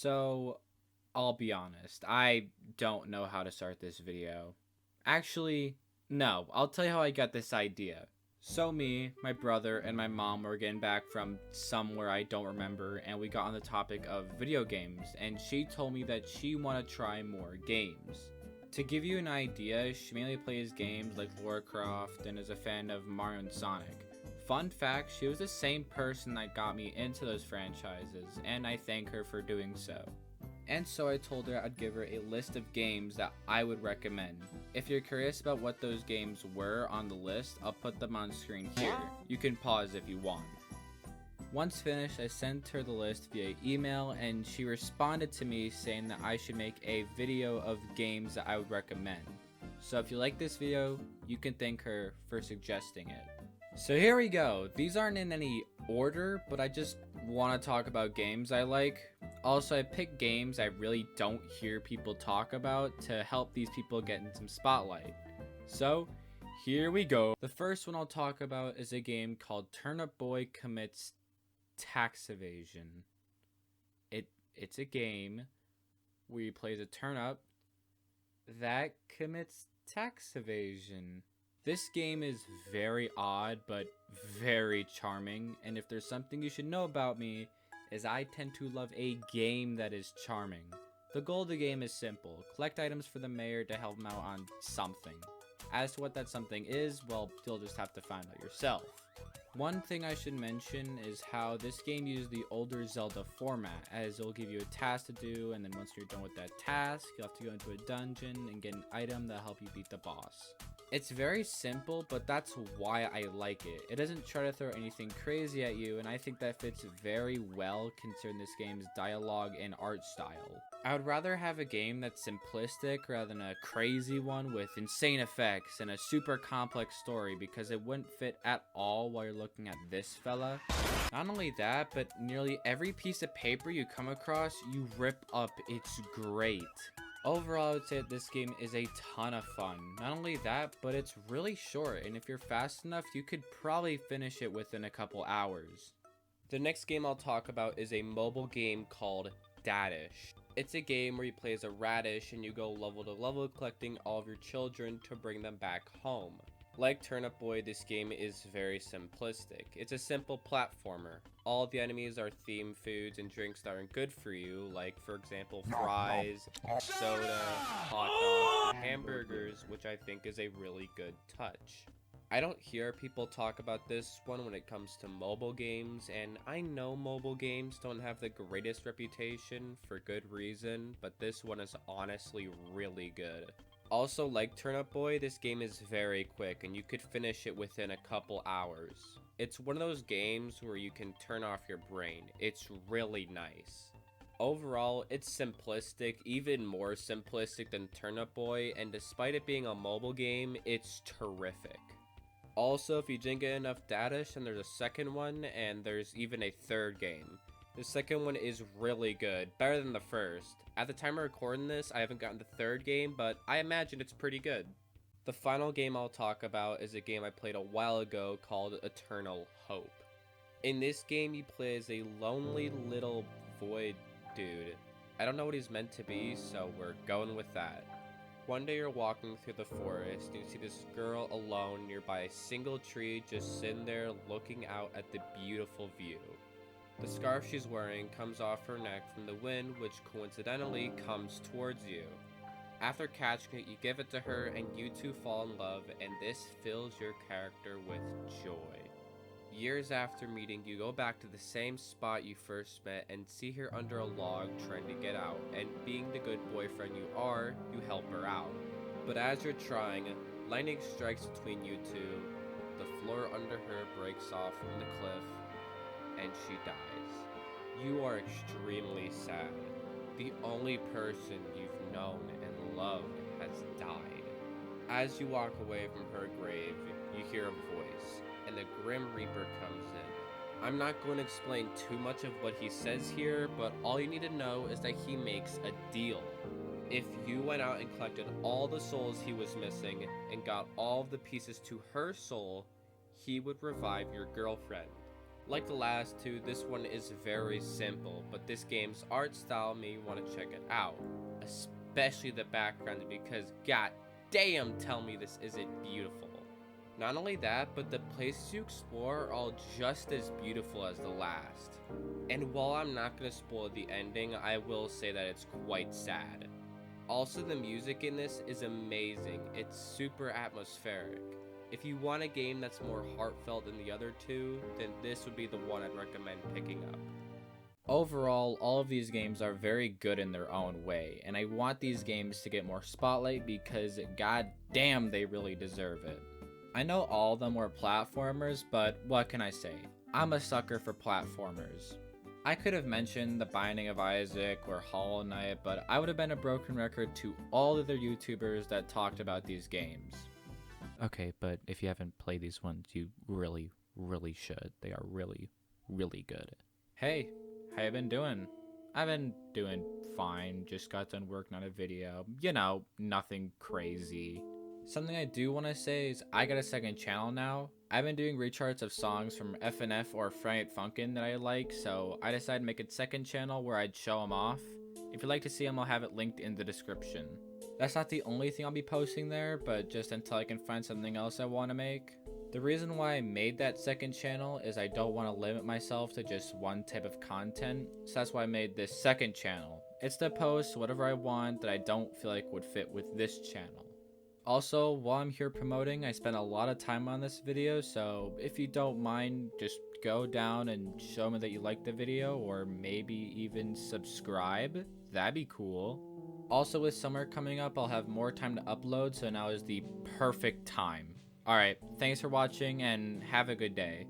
So, I'll be honest, I don't know how to start this video. Actually, no, I'll tell you how I got this idea. So me, my brother, and my mom were getting back from somewhere I don't remember, and we got on the topic of video games, and she told me that she wanted to try more games. To give you an idea, she mainly plays games like Lara Croft and is a fan of Mario and Sonic. Fun fact, she was the same person that got me into those franchises, and I thank her for doing so. And so I told her I'd give her a list of games that I would recommend. If you're curious about what those games were on the list, I'll put them on screen here. You can pause if you want. Once finished, I sent her the list via email, and she responded to me saying that I should make a video of games that I would recommend. So if you like this video, you can thank her for suggesting it. So here we go. These aren't in any order, but I just want to talk about games I like. Also, I picked games I really don't hear people talk about to help these people get in some spotlight. So, here we go. The first one I'll talk about is a game called Turnip Boy Commits Tax Evasion. It's a game where you play as a turnip that commits tax evasion. This game is very odd, but very charming, and if there's something you should know about me, is I tend to love a game that is charming. The goal of the game is simple: collect items for the mayor to help him out on something. As to what that something is, well, you'll just have to find out yourself. One thing I should mention is how this game uses the older Zelda format, as it'll give you a task to do, and then once you're done with that task, you'll have to go into a dungeon and get an item that'll help you beat the boss. It's very simple, but that's why I like it. It doesn't try to throw anything crazy at you, and I think that fits very well considering this game's dialogue and art style. I would rather have a game that's simplistic rather than a crazy one with insane effects and a super complex story, because it wouldn't fit at all while you're looking at this fella. Not only that, but nearly every piece of paper you come across, you rip up. It's great. Overall, I would say that this game is a ton of fun. Not only that, but it's really short, and if you're fast enough, you could probably finish it within a couple hours. The next game I'll talk about is a mobile game called Dadish. It's a game where you play as a radish and you go level to level collecting all of your children to bring them back home. Like Turnip Boy, this game is very simplistic. It's a simple platformer. All the enemies are themed foods and drinks that aren't good for you, like for example fries, soda, hot dogs, and hamburgers, which I think is a really good touch. I don't hear people talk about this one when it comes to mobile games, and I know mobile games don't have the greatest reputation for good reason, but this one is honestly really good. Also, like Turnip Boy, this game is very quick and you could finish it within a couple hours. It's one of those games where you can turn off your brain. It's really nice. Overall, it's simplistic, even more simplistic than Turnip Boy, and despite it being a mobile game, it's terrific. Also, if you didn't get enough Dadish, then there's a second one, and there's even a third game. The second one is really good, better than the first. At the time of recording this, I haven't gotten the third game, but I imagine it's pretty good. The final game I'll talk about is a game I played a while ago called Eternal Hope. In this game, you play as a lonely little void dude. I don't know what he's meant to be, so we're going with that. One day you're walking through the forest and you see this girl alone nearby a single tree, just sitting there looking out at the beautiful view. The scarf she's wearing comes off her neck from the wind, which coincidentally comes towards you. After catching it, you give it to her and you two fall in love, and this fills your character with joy. Years after meeting, you go back to the same spot you first met and see her under a log trying to get out, and being the good boyfriend you are, you help her out. But as you're trying, lightning strikes between you two, the floor under her breaks off from the cliff, and she dies. You are extremely sad. The only person you've known and loved has died. As you walk away from her grave, you hear a voice, and the Grim Reaper comes in. I'm not going to explain too much of what he says here, but all you need to know is that he makes a deal. If you went out and collected all the souls he was missing and got all of the pieces to her soul, he would revive your girlfriend. Like the last two, this one is very simple, but this game's art style made me want to check it out. Especially the background, because god damn, tell me this isn't beautiful. Not only that, but the places you explore are all just as beautiful as the last. And while I'm not going to spoil the ending, I will say that it's quite sad. Also, the music in this is amazing. It's super atmospheric. If you want a game that's more heartfelt than the other two, then this would be the one I'd recommend picking up. Overall, all of these games are very good in their own way, and I want these games to get more spotlight because god damn they really deserve it. I know all of them were platformers, but what can I say? I'm a sucker for platformers. I could have mentioned The Binding of Isaac or Hollow Knight, but I would have been a broken record to all other YouTubers that talked about these games. Okay, but if you haven't played these ones, you really, really should. They are really, really good. Hey, how you been doing? I've been doing fine, just got done working on a video. You know, nothing crazy. Something I do want to say is I got a second channel now. I've been doing recharts of songs from FNF or Friday Night Funkin' that I like, so I decided to make a second channel where I'd show them off. If you'd like to see them, I'll have it linked in the description. That's not the only thing I'll be posting there, but just until I can find something else I want to make. The reason why I made that second channel is I don't want to limit myself to just one type of content, so that's why I made this second channel. It's to post whatever I want that I don't feel like would fit with this channel. Also, while I'm here promoting, I spent a lot of time on this video, so if you don't mind, just go down and show me that you liked the video, or maybe even subscribe. That'd be cool. Also, with summer coming up, I'll have more time to upload, so now is the perfect time. Alright, thanks for watching, and have a good day.